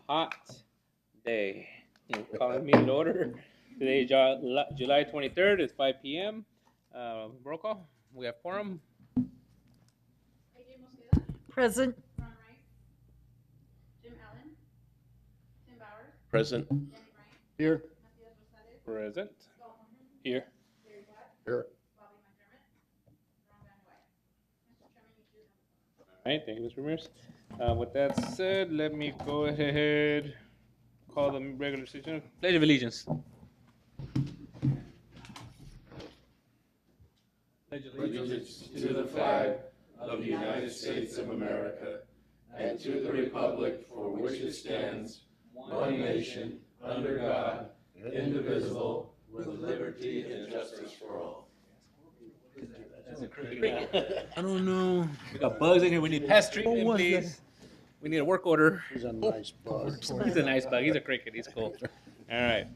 Hot day. Calling me in order. Today is July 23rd. It's 5 p.m. Roll call. We have quorum. Present. Present. Here. Present. Here. Here. All right. Thank you, Mr. Ramirez. With that said, let me go ahead. Call the regular session. Pledge of allegiance. Allegiance to the flag of the United States of America and to the republic for which it stands, one nation, under God, indivisible, with liberty and justice for all. I don't know. We got bugs in here. We need pest treatment, please. We need a work order. He's a nice bug. He's a nice bug. He's a cricket. He's cool. All right.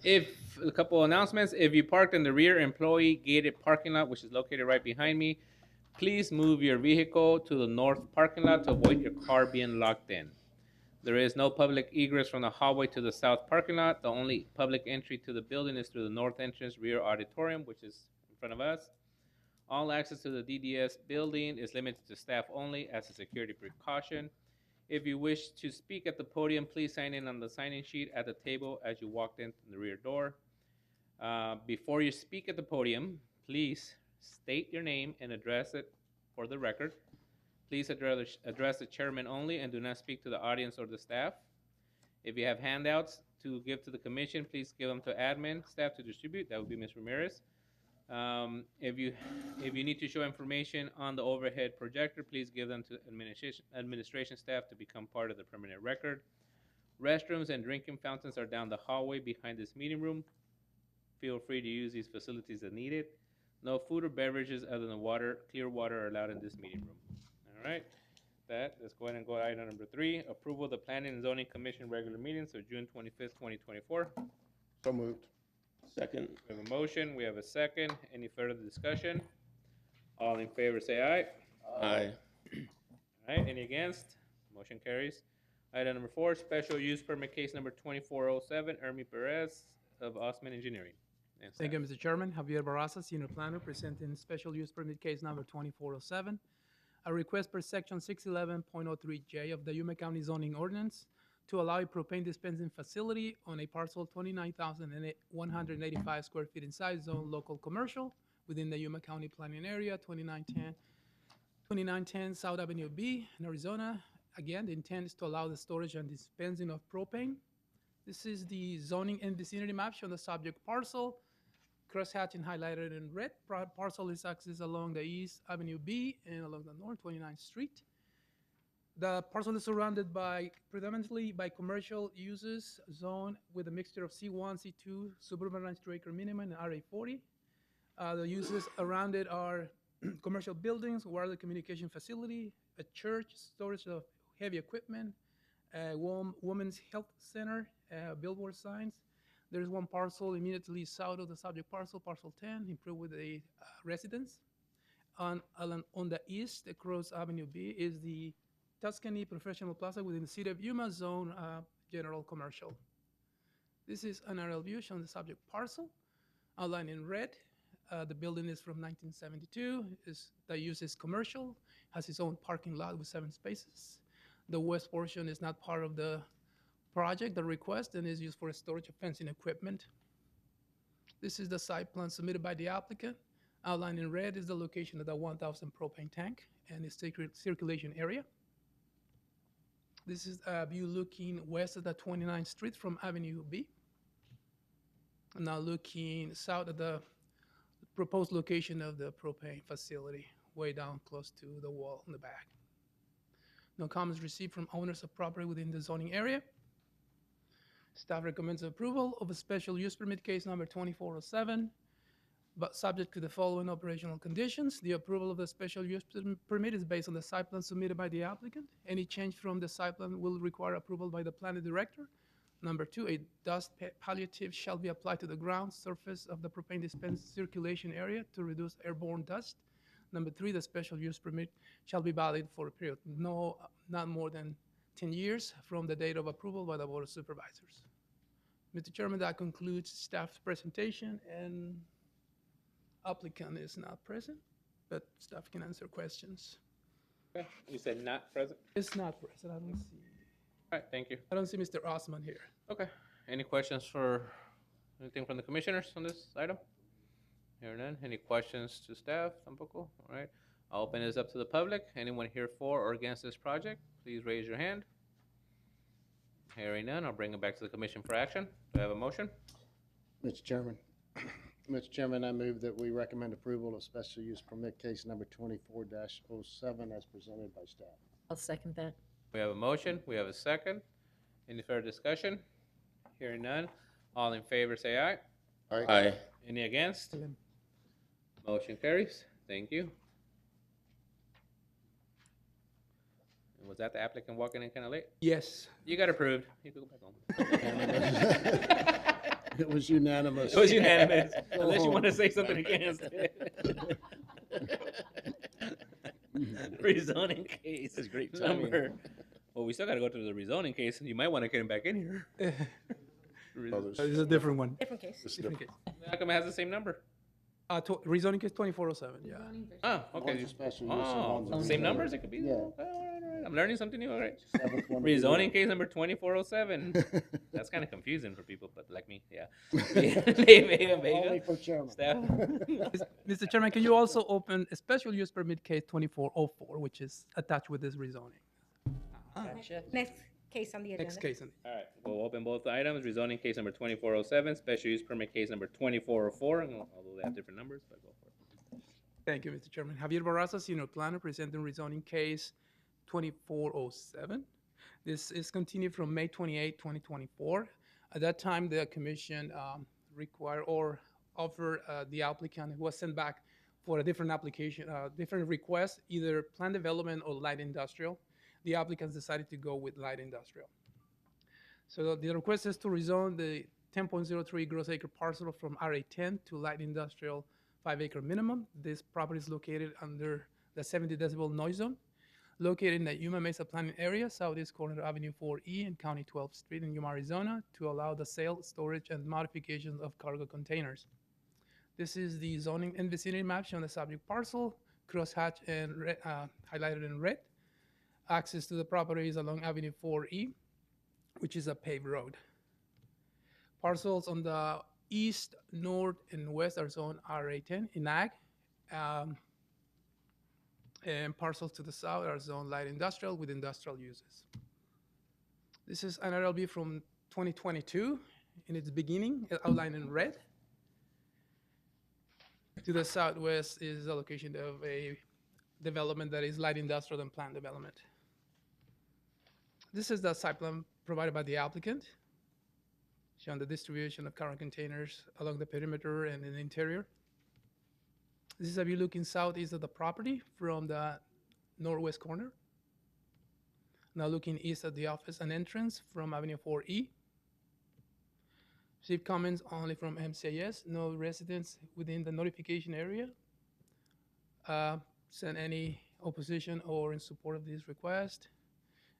If a couple announcements. If you parked in the rear employee gated parking lot, which is located right behind me, please move your vehicle to the north parking lot to avoid your car being locked in. There is no public egress from the hallway to the south parking lot. The only public entry to the building is through the north entrance rear auditorium, which is in front of us. All access to the DDS building is limited to staff only as a security precaution. If you wish to speak at the podium, please sign in on the sign-in sheet at the table as you walked in the rear door. Before you speak at the podium, please state your name and address it for the record. Please address the chairman only and do not speak to the audience or the staff. If you have handouts to give to the commission, please give them to admin staff to distribute. That would be Ms. Ramirez. If you need to show information on the overhead projector, please give them to administration staff to become part of the permanent record. Restrooms and drinking fountains are down the hallway behind this meeting room. Feel free to use these facilities as needed. No food or beverages other than water, clear water, are allowed in this meeting room. All right. Let's go ahead and go to item number 3, approval of the Planning and Zoning Commission regular meetings of June 25th, 2024. So moved. Second. We have a motion. We have a second. Any further discussion? All in favor say aye. Aye. All right. Any against? Motion carries. Item number 4, special use permit case number 2407, Ermi Perez of Osman Engineering. Thank you, Mr. Chairman. Javier Barraza, Senior Planner, presenting special use permit case number 2407. A request per section 611.03J of the Yuma County Zoning Ordinance to allow a propane dispensing facility on a parcel 29,185 square feet in size, zone local commercial, within the Yuma County Planning Area, 2910 South Avenue B in Arizona. Again, the intent is to allow the storage and dispensing of propane. This is the zoning and vicinity map showing the subject parcel. Crosshatching highlighted in red. Parcel is accessed along the East Avenue B and along the North 29th Street. The parcel is surrounded by predominantly by commercial uses, zone with a mixture of C1, C2, suburban ranch 2-acre minimum, and RA40. The uses around it are commercial buildings, wireless communication facility, a church, storage of heavy equipment, a women's health center, billboard signs. There's one parcel immediately south of the subject parcel, parcel 10, improved with a residence. On the east, across Avenue B, is the Tuscany Professional Plaza within the City of Yuma zone, general commercial. This is an aerial view showing the subject parcel, outlined in red. The building is from 1972. The use is commercial, has its own parking lot with 7 spaces. The west portion is not part of the project, the request, and is used for storage of fencing equipment. This is the site plan submitted by the applicant. Outlined in red is the location of the 1,000 propane tank and its circulation area. This is a view looking west of the 29th Street from Avenue B. And now looking south at the proposed location of the propane facility, way down close to the wall in the back. No comments received from owners of property within the zoning area. Staff recommends approval of a special use permit case number 2407, but subject to the following operational conditions. The approval of the special use permit is based on the site plan submitted by the applicant. Any change from the site plan will require approval by the planning director. Number two, a dust palliative shall be applied to the ground surface of the propane dispense circulation area to reduce airborne dust. Number three, the special use permit shall be valid for a period not more than 10 years from the date of approval by the Board of Supervisors. Mr. Chairman, that concludes staff's presentation, and applicant is not present, but staff can answer questions. Okay, you said not present? It's not present, I don't see. All right, thank you. I don't see Mr. Osman here. Okay, any questions for, anything from the commissioners on this item? Hearing none, any questions to staff, tampoco? All right, I'll open this up to the public. Anyone here for or against this project, please raise your hand. Hearing none, I'll bring it back to the commission for action. Do I have a motion? Mr. Chairman. Mr. Chairman, I move that we recommend approval of special use permit case number 24-07 as presented by staff. I'll second that. We have a motion, we have a second. Any further discussion? Hearing none, all in favor say aye. Aye. Any against? Motion carries. Thank you. And was that the applicant walking in kind of late? Yes. You got approved. You can go back home. It was unanimous. It was unanimous, Go unless you home. want to say something against it. Rezoning case. That's great timing. Number. Well, we still got to go through the rezoning case. You might want to get him back in here. Oh, there's- It's a different one. Different case. it's Different different. case. How come it has the same number? Rezoning case 2407, yeah. Oh, okay. One's a special use and Oh, one's a same rezoning. numbers? It could be? Yeah. All right. I'm learning something new. All right. Seventh one to be Rezoning case number 2407. there. That's kind of confusing for people, but like me, yeah. Vega, Only for chairman. Staff. Mr. Chairman, can you also open a special use permit case 2404, which is attached with this rezoning? Gotcha. Next case on the agenda. Next case. All right, we'll open both items. Rezoning case number 2407, special use permit case number 2404, and although they have different numbers, but go for it. Thank you, Mr. Chairman. Javier Barraza, Senior Planner, presenting rezoning case 2407. This is continued from May 28, 2024. At that time, the commission required or offered the applicant who was sent back for a different application, different request, either plan development or light industrial. The applicants decided to go with light industrial. So the request is to rezone the 10.03 gross acre parcel from RA10 to light industrial 5-acre minimum. This property is located under the 70 decibel noise zone, located in the Yuma Mesa planning area, southeast corner of Avenue 4E and County 12th Street in Yuma, Arizona, to allow the sale, storage, and modification of cargo containers. This is the zoning and vicinity map showing the subject parcel, crosshatch and highlighted in red. Access to the property is along Avenue 4E, which is a paved road. Parcels on the east, north, and west are zoned RA10 in ag. And parcels to the south are zoned light industrial with industrial uses. This is an RLB from 2022 in its beginning, outlined in red. To the southwest is the location of a development that is light industrial and planned development. This is the site plan provided by the applicant, showing the distribution of current containers along the perimeter and in the interior. This is a view looking southeast of the property from the northwest corner. Now looking east at the office and entrance from Avenue 4E. Received comments only from MCIS, no residents within the notification area. Send any opposition or in support of this request.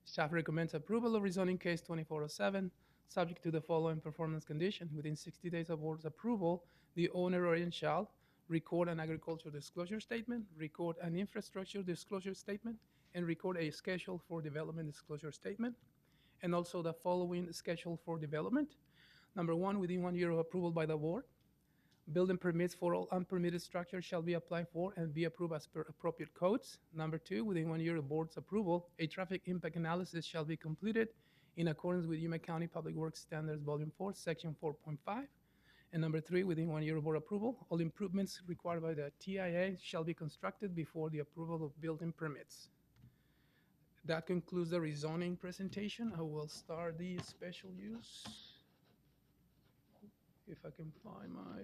Staff recommends approval of rezoning case 2407, subject to the following performance condition. Within 60 days of board's approval, the owner or agent shall record an agricultural disclosure statement, record an infrastructure disclosure statement, and record a schedule for development disclosure statement, and also the following schedule for development. Number one, within 1 year of approval by the board, building permits for all unpermitted structures shall be applied for and be approved as per appropriate codes. Number two, within 1 year of board's approval, a traffic impact analysis shall be completed in accordance with Yuma County Public Works Standards Volume 4, Section 4.5. And number three, within 1 year of board approval, all improvements required by the TIA shall be constructed before the approval of building permits. That concludes the rezoning presentation. I will start the special use. If I can find my.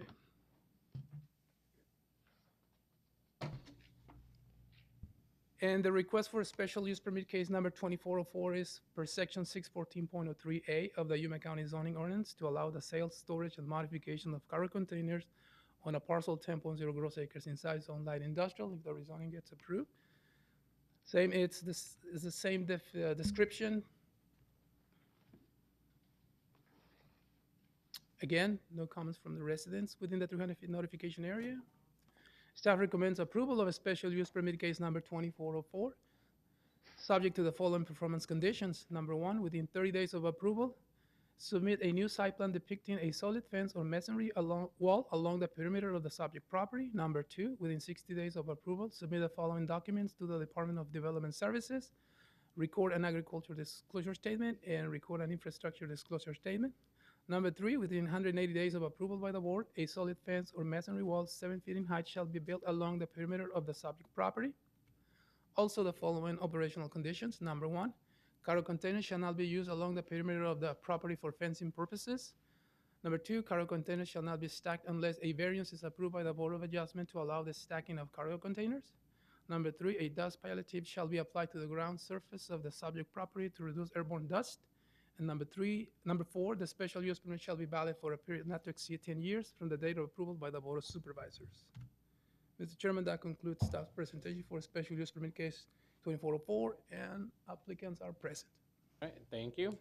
And the request for a special use permit case number 2404 is per section 614.03A of the Yuma County zoning ordinance to allow the sale, storage, and modification of cargo containers on a parcel 10.0 gross acres in size on light industrial if the rezoning gets approved. Same, it's the same description. Again, no comments from the residents within the 300-feet notification area. Staff recommends approval of a special use permit case number 2404, subject to the following performance conditions. Number one, within 30 days of approval, submit a new site plan depicting a solid fence or masonry wall along the perimeter of the subject property. Number two, within 60 days of approval, submit the following documents to the Department of Development Services, record an agriculture disclosure statement, and record an infrastructure disclosure statement. Number three, within 180 days of approval by the board, a solid fence or masonry wall 7 feet in height shall be built along the perimeter of the subject property. Also, the following operational conditions. Number one, cargo containers shall not be used along the perimeter of the property for fencing purposes. Number two, cargo containers shall not be stacked unless a variance is approved by the Board of Adjustment to allow the stacking of cargo containers. Number three, a dust palliative shall be applied to the ground surface of the subject property to reduce airborne dust. And number four, the special use permit shall be valid for a period not to exceed 10 years from the date of approval by the Board of Supervisors. Mr. Chairman, that concludes staff's presentation for special use permit case 2404, and applicants are present. All right, thank you.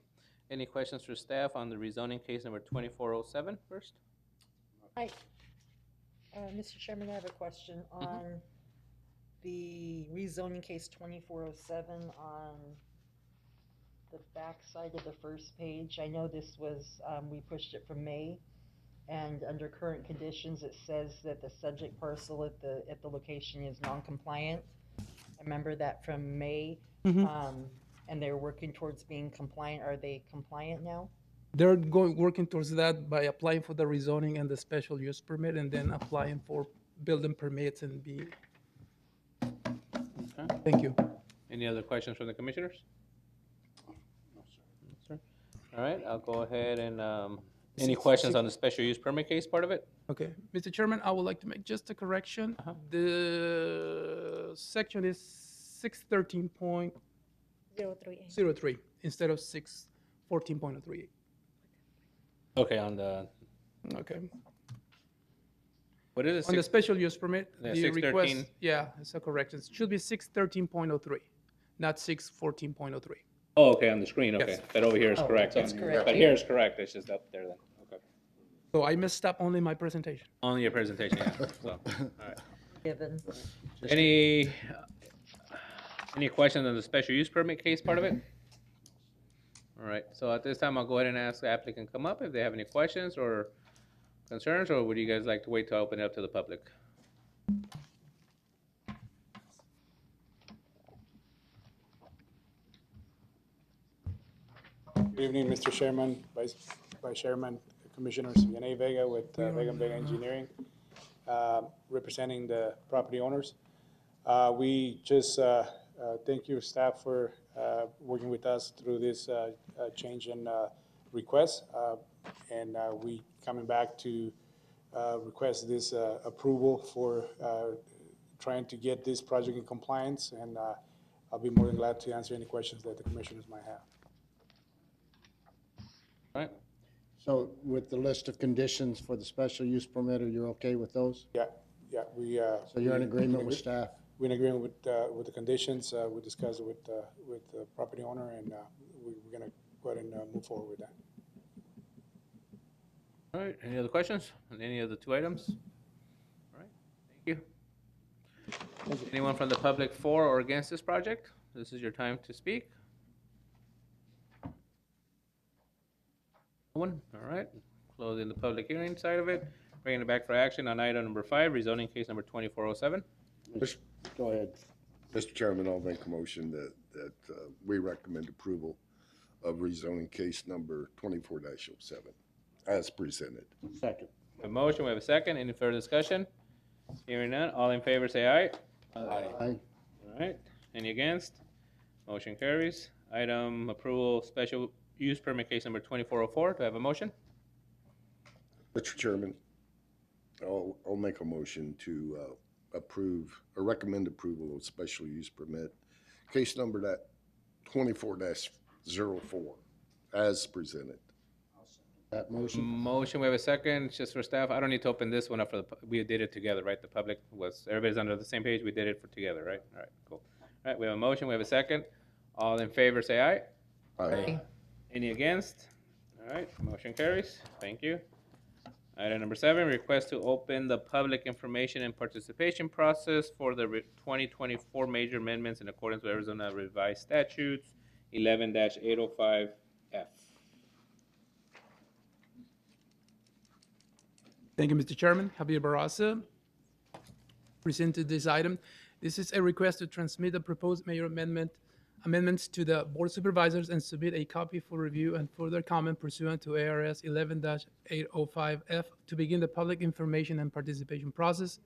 Any questions for staff on the rezoning case number 2407 first? Hi. Mr. Chairman, I have a question on the rezoning case 2407 on the back side of the first page. I know this was, we pushed it from May, and under current conditions, it says that the subject parcel at the location is non-compliant. I remember that from May, and they're working towards being compliant. Are they compliant now? They're working towards that by applying for the rezoning and the special use permit, and then applying for building permits and be. Okay. Thank you. Any other questions from the commissioners? No, sir. All right, I'll go ahead and, any questions on the special use permit case part of it? Okay, Mr. Chairman, I would like to make just a correction. The section is 613.03 instead of 614.03. Okay, on the, Okay. what is it? On the special use permit, Yeah, the request, 613. yeah, it's a correction. It should be 613.03, not 614.03. Oh, okay, on the screen, okay. Yes. That over here is correct. that's correct. But here is correct, it's just up there then, okay. So I messed up only my presentation. On your presentation, yeah, so, all right. Given. Any questions on the special use permit case part of it? All right, so at this time, I'll go ahead and ask the applicant to come up if they have any questions or concerns, or would you guys like to wait to open it up to the public? Good evening, Mr. Chairman, Vice Chairman, Commissioners. Yanay Vega with Vega and Vega Engineering, representing the property owners. We just thank your staff for working with us through this change in request. And we coming back to request this approval for trying to get this project in compliance. And I'll be more than glad to answer any questions that the commissioners might have. All right, So with the list of conditions for the special use permit, are you okay with those? Yeah, we. So you're in agreement with staff? We're in agreement with the conditions. We discussed it with the property owner, and we're gonna go ahead and move forward with that. all right, any other questions on any of the two items? All right, thank you. Anyone from the public for or against this project? This is your time to speak. No one, all right, closing the public hearing side of it, bringing it back for action on item number 5, rezoning case number 2407. Go ahead. Mr. Chairman, I'll make a motion that we recommend approval of rezoning case number 24-07 as presented. Second. A motion, we have a second, any further discussion? Hearing none, all in favor say aye. Aye. Aye. All right, any against? Motion carries. Item approval, special use permit case number 2404. Do I have a motion? Mr. Chairman, I'll make a motion to approve or recommend approval of special use permit, case number 24-04, as presented. That motion? Motion, we have a second, just for staff. I don't need to open this one up for we did it together, right? The public was, everybody's under the same page. We did it together, right? All right, cool. All right, we have a motion, we have a second. All in favor, say aye. Aye. Any against? All right, motion carries. Thank you. Item number 7, request to open the public information and participation process for the 2024 major amendments in accordance with Arizona Revised Statutes 11-805F. Thank you, Mr. Chairman. Javier Barraza presented this item. This is a request to transmit the proposed mayor amendments to the Board of Supervisors and submit a copy for review and further comment pursuant to ARS 11-805F to begin the public information and participation process,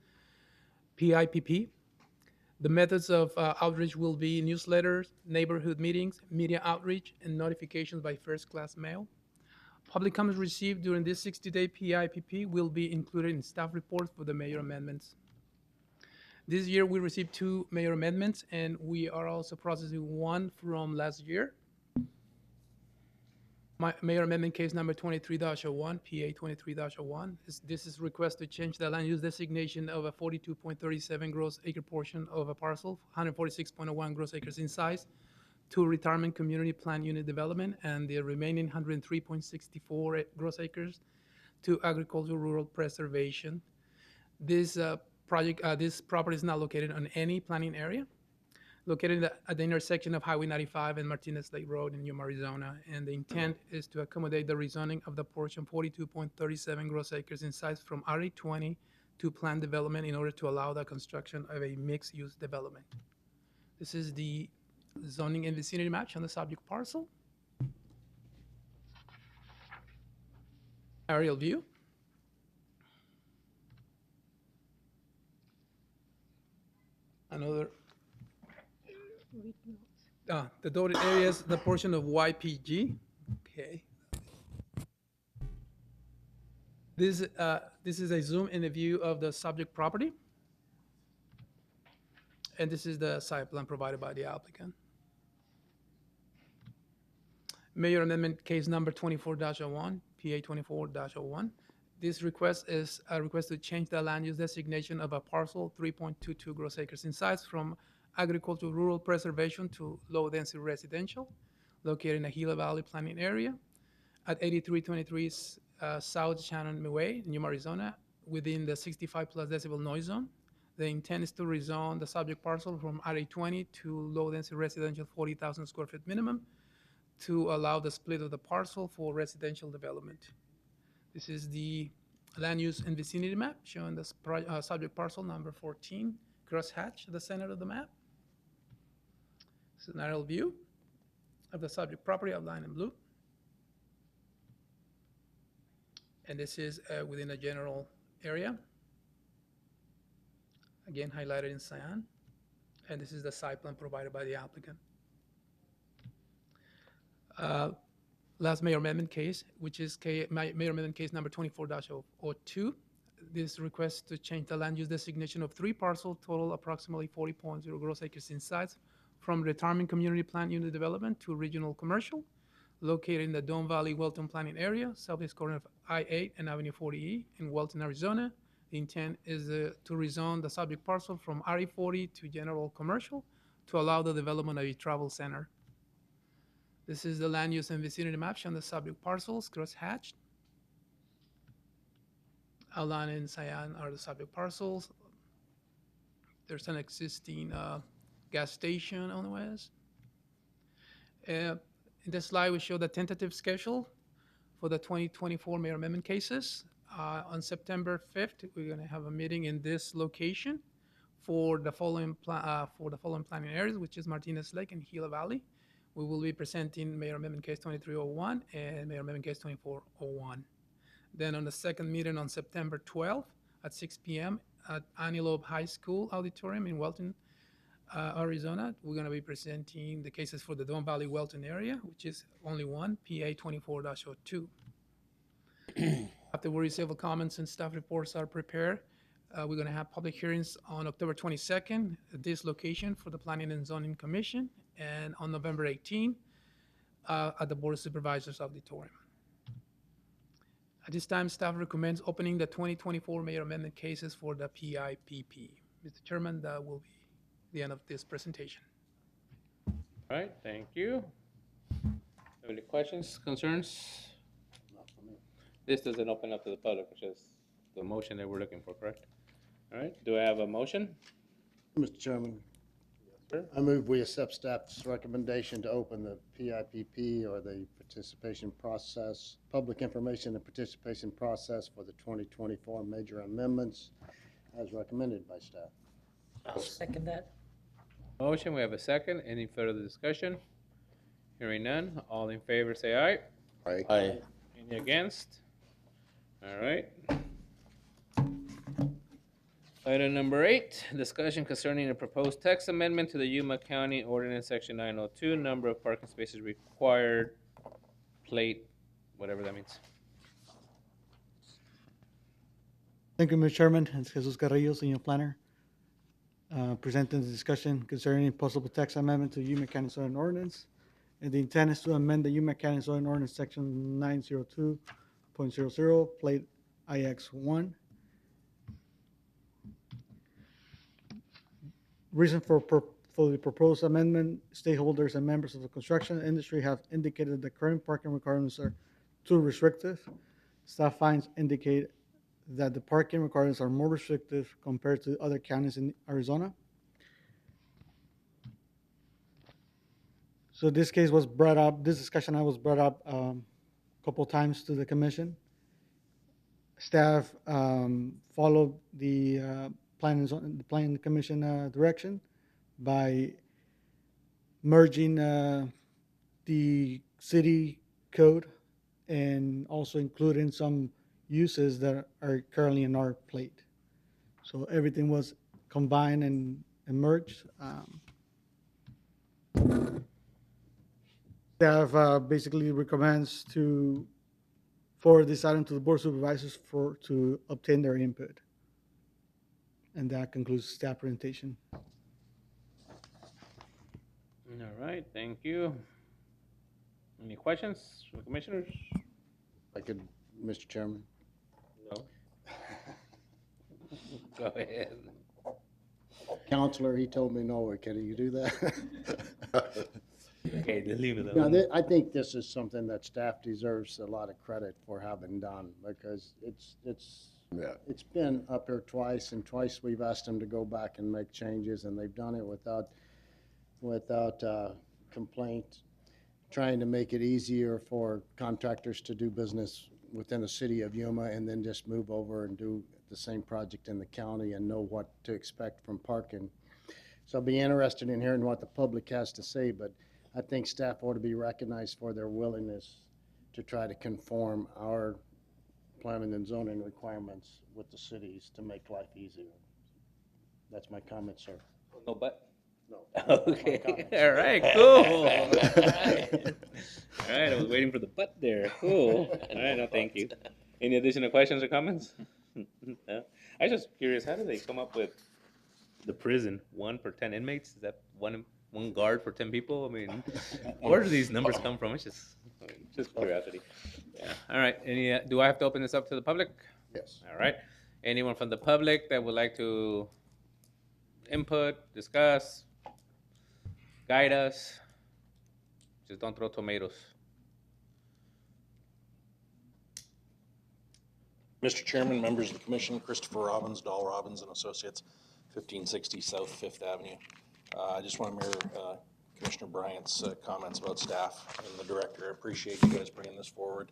PIPP. The methods of outreach will be newsletters, neighborhood meetings, media outreach, and notifications by first-class mail. Public comments received during this 60-day PIPP will be included in staff reports for the mayor amendments. This year, we received 2 mayor amendments, and we are also processing one from last year. Mayor amendment case number 23-01, PA 23-01. This is request to change the land use designation of a 42.37 gross acre portion of a parcel, 146.01 gross acres in size, to retirement community plan unit development, and the remaining 103.64 gross acres to agricultural rural preservation. This this property is not located on any planning area, located at the intersection of Highway 95 and Martinez Lake Road in Yuma, Arizona. And the intent is to accommodate the rezoning of the portion 42.37 gross acres in size from RA20 to planned development in order to allow the construction of a mixed-use development. This is the zoning and vicinity map on the subject parcel. Aerial view. Another. The dotted areas, the portion of YPG. Okay. This is a zoom in the view of the subject property. And this is the site plan provided by the applicant. Mayor amendment case number 24-01, PA 24-01. This request is a request to change the land use designation of a parcel 3.22 gross acres in size from agricultural rural preservation to low-density residential, located in the Gila Valley planning area at 8323 South Shannon Way, in Yuma, Arizona, within the 65+ decibel noise zone. The intent is to rezone the subject parcel from RA20 to low-density residential 40,000 square feet minimum to allow the split of the parcel for residential development. This is the land use and vicinity map showing the subject parcel number 14, crosshatch at the center of the map. This is an aerial view of the subject property outlined in blue. And this is within a general area, again highlighted in cyan. And this is the site plan provided by the applicant. Last mayor amendment case, which is mayor amendment case number 24-02. This request to change the land use designation of 3 parcels, total approximately 40.0 gross acres in size, from retirement community plan unit development to regional commercial, located in the Dome Valley Welton planning area, southeast corner of I-8 and Avenue 40E in Welton, Arizona. The intent is to rezone the subject parcel from RE40 to general commercial to allow the development of a travel center. This is the land use and vicinity map showing the subject parcels, cross-hatched. Outlined in cyan are the subject parcels. There's an existing gas station on the west. In this slide, we show the tentative schedule for the 2024 mayor amendment cases. On September 5th, we're going to have a meeting in this location for the following planning areas, which is Martinez Lake and Gila Valley. We will be presenting mayor amendment case 2301 and mayor amendment case 2401. Then on the second meeting on September 12th at 6 p.m. at Antelope High School Auditorium in Welton, Arizona. We're going to be presenting the cases for the Don Valley Welton area, which is only one, PA 24-02. After we receive the comments and staff reports are prepared, we're going to have public hearings on October 22nd at this location for the Planning and Zoning Commission, and on November 18 at the Board of Supervisors Auditorium. At this time, staff recommends opening the 2024 Mayor Amendment cases for the PIPP. Mr. Chairman, that will be the end of this presentation. All right, thank you. Have any questions, concerns? This doesn't open up to the public, which is the motion that we're looking for, correct? All right, do I have a motion? Mr. Chairman, Sir? I move we accept staff's recommendation to open the PIPP or the participation process, public information and participation process for the 2024 major amendments as recommended by staff. I'll second that. Motion, we have a second. Any further discussion? Hearing none. All in favor, say aye. Aye. Any against? All right. Item number 8, discussion concerning a proposed text amendment to the Yuma County Ordinance Section 902, number of parking spaces required, plate, whatever that means. Thank you, Mr. Chairman. It's Jesus Carrillo, Senior Planner. Presenting the discussion concerning possible text amendment to Yuma County zoning ordinance. And the intent is to amend the Yuma County zoning ordinance section 902.00, plate IX1. Reason for the proposed amendment, stakeholders and members of the construction industry have indicated the current parking requirements are too restrictive. Staff finds indicate that the parking requirements are more restrictive compared to other counties in Arizona. So this case was brought up, this discussion was brought up a couple times to the commission. Staff followed the planning commission direction by merging the city code and also including some uses that are currently in our plate. So everything was combined and merged. Staff basically recommends to forward this item to the Board of Supervisors to obtain their input. And that concludes staff presentation. All right, thank you. Any questions from commissioners? I could, Mr. Chairman. No. Go ahead. Counselor, he told me no, can you do that? Okay, just leave it No, alone. I think this is something that staff deserves a lot of credit for having done, because Yeah. it's been up here twice, and twice we've asked them to go back and make changes, and they've done it without complaint, trying to make it easier for contractors to do business within the city of Yuma and then just move over and do the same project in the county and know what to expect from parking. So I'll be interested in hearing what the public has to say, but I think staff ought to be recognized for their willingness to try to conform our planning and zoning requirements with the cities to make life easier. That's my comment, sir. No but? No. Okay, comments. all right, cool. All right, I was waiting for the but there. Cool. All right, no, thank you. Any additional questions or comments? No? I was just curious, how do they come up with the prison, 1 per 10 inmates? Is that one guard for 10 people? I mean, where do these numbers come from? It's just curiosity. Yeah. All right. Any? Do I have to open this up to the public? Yes. All right. Anyone from the public that would like to input, discuss, guide us? Just don't throw tomatoes. Mr. Chairman, members of the commission, Christopher Robbins, Dahl Robbins and Associates, 1560 South Fifth Avenue. I just want to mirror Commissioner Bryant's comments about staff and the director. I appreciate you guys bringing this forward.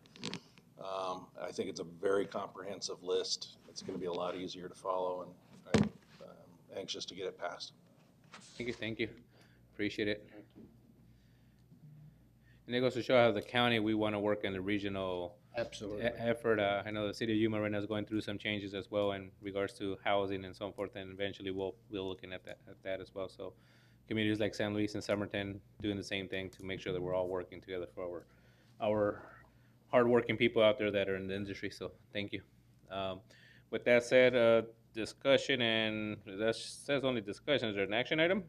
I think it's a very comprehensive list. It's going to be a lot easier to follow, and I'm anxious to get it passed. Thank you. Thank you. Appreciate it. And it goes to show how the county, we want to work in the regional Absolutely. effort. I know the city of Yuma right now is going through some changes as well in regards to housing and so forth, and eventually we'll be looking at that as well. So communities like San Luis and Somerton doing the same thing to make sure that we're all working together for our hardworking people out there that are in the industry. So thank you. With that said, discussion, and that says only discussion. Is there an action item?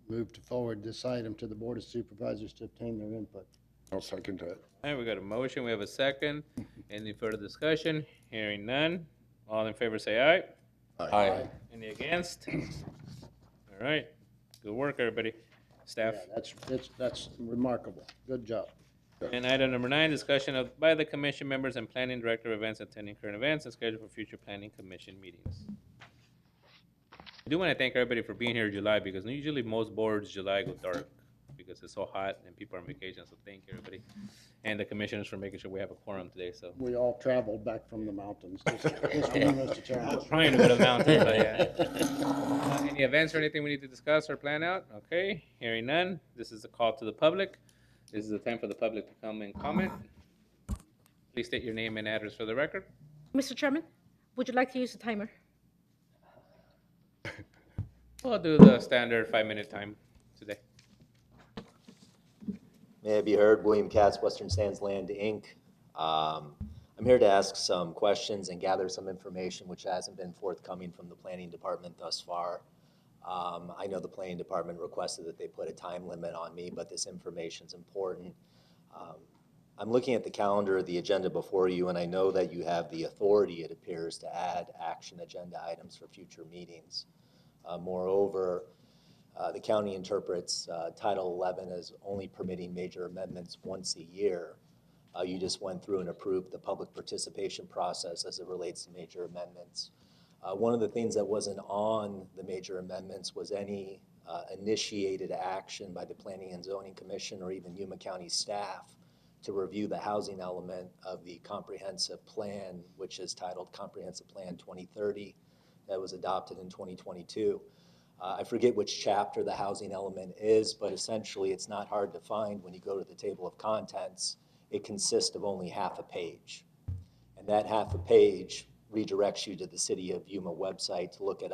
Move to forward this item to the Board of Supervisors to obtain their input. I'll second that. All right, we got a motion. We have a second. Any further discussion? Hearing none. All in favor say aye. Aye. Any against? All right. Good work, everybody. Staff. Yeah, that's remarkable. Good job. And item number 9, discussion of by the commission members and planning director of events attending current events and schedule for future planning commission meetings. I do want to thank everybody for being here in July, because usually most boards July go dark because it's so hot and people are on vacation. So thank you, everybody, and the commissioners for making sure we have a quorum today. So We all traveled back from the mountains. Just for you, Mr. Chairman. trying to go to the mountains, but yeah. Any events or anything we need to discuss or plan out? Okay, hearing none. This is a call to the public. This is the time for the public to come and comment. Please state your name and address for the record. Mr. Chairman, would you like to use the timer? We'll do the standard 5-minute time today. May I be heard? William Katz, Western Sands Land, Inc. I'm here to ask some questions and gather some information which hasn't been forthcoming from the planning department thus far. I know the planning department requested that they put a time limit on me, but this information is important. I'm looking at the calendar, the agenda before you, and I know that you have the authority, it appears, to add action agenda items for future meetings. Moreover, the county interprets Title 11 as only permitting major amendments once a year. You just went through and approved the public participation process as it relates to major amendments. One of the things that wasn't on the major amendments was any initiated action by the Planning and Zoning Commission or even Yuma County staff to review the housing element of the comprehensive plan, which is titled Comprehensive Plan 2030, that was adopted in 2022. I forget which chapter the housing element is, but essentially it's not hard to find when you go to the table of contents. It consists of only half a page. And that half a page redirects you to the City of Yuma website to look at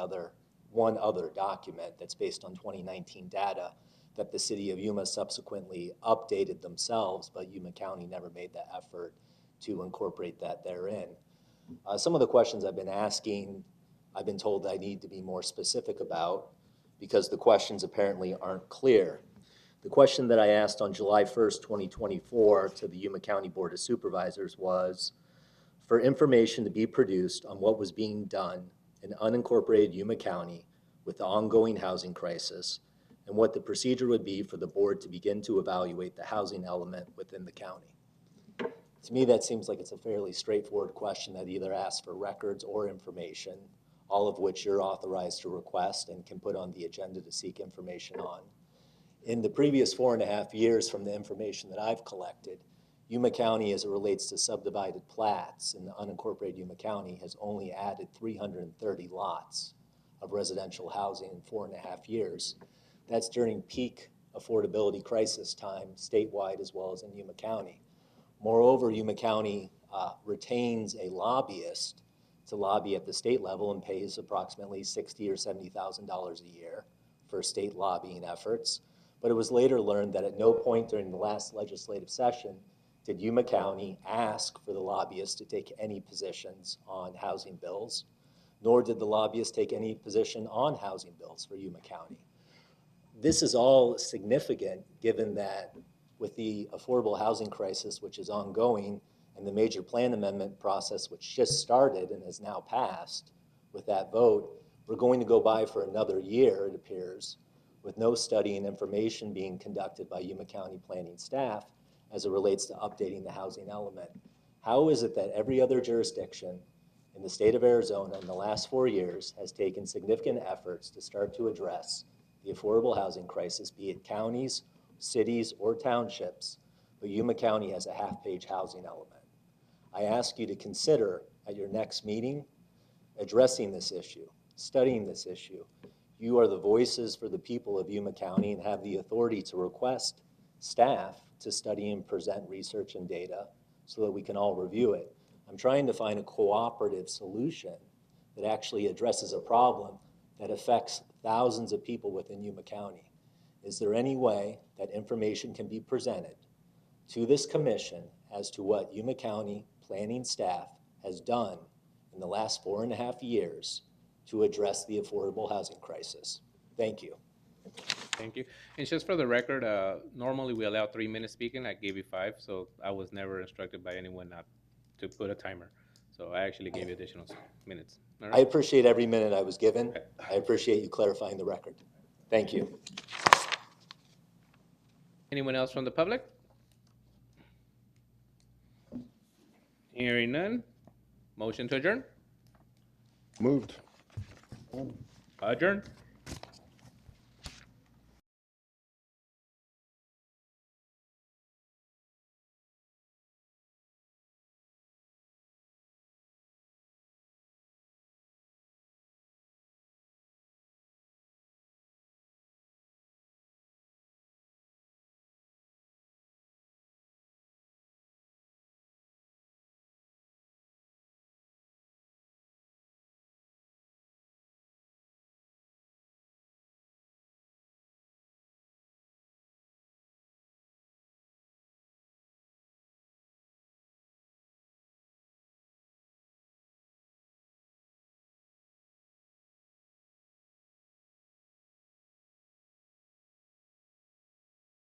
one other document that's based on 2019 data that the City of Yuma subsequently updated themselves, but Yuma County never made the effort to incorporate that therein. Some of the questions I've been asking, I've been told I need to be more specific about because the questions apparently aren't clear. The question that I asked on July 1st, 2024 to the Yuma County Board of Supervisors was for information to be produced on what was being done in unincorporated Yuma County with the ongoing housing crisis and what the procedure would be for the board to begin to evaluate the housing element within the county. To me, that seems like it's a fairly straightforward question that either asks for records or information, all of which you're authorized to request and can put on the agenda to seek information on. In the previous 4.5 years from the information that I've collected, Yuma County, as it relates to subdivided plats in the unincorporated Yuma County, has only added 330 lots of residential housing in 4.5 years. That's during peak affordability crisis time statewide as well as in Yuma County. Moreover, Yuma County retains a lobbyist to lobby at the state level and pays approximately $60,000 or $70,000 a year for state lobbying efforts. But it was later learned that at no point during the last legislative session did Yuma County ask for the lobbyist to take any positions on housing bills, nor did the lobbyist take any position on housing bills for Yuma County. This is all significant given that with the affordable housing crisis, which is ongoing, and the major plan amendment process, which just started and has now passed with that vote, we're going to go by for another year, it appears, with no study and information being conducted by Yuma County planning staff as it relates to updating the housing element. How is it that every other jurisdiction in the state of Arizona in the last 4 years has taken significant efforts to start to address the affordable housing crisis, be it counties, cities, or townships, but Yuma County has a half-page housing element? I ask you to consider at your next meeting addressing this issue, studying this issue. You are the voices for the people of Yuma County and have the authority to request staff to study and present research and data so that we can all review it. I'm trying to find a cooperative solution that actually addresses a problem that affects thousands of people within Yuma County. Is there any way that information can be presented to this commission as to what Yuma County planning staff has done in the last 4.5 years to address the affordable housing crisis? Thank you. Thank you. And just for the record, normally we allow 3 minutes speaking. I gave you 5, so I was never instructed by anyone not to put a timer. So I actually gave you additional minutes. All I right. appreciate every minute I was given. I appreciate you clarifying the record. Thank you. Anyone else from the public? Hearing none. Motion to adjourn? Moved. Adjourn.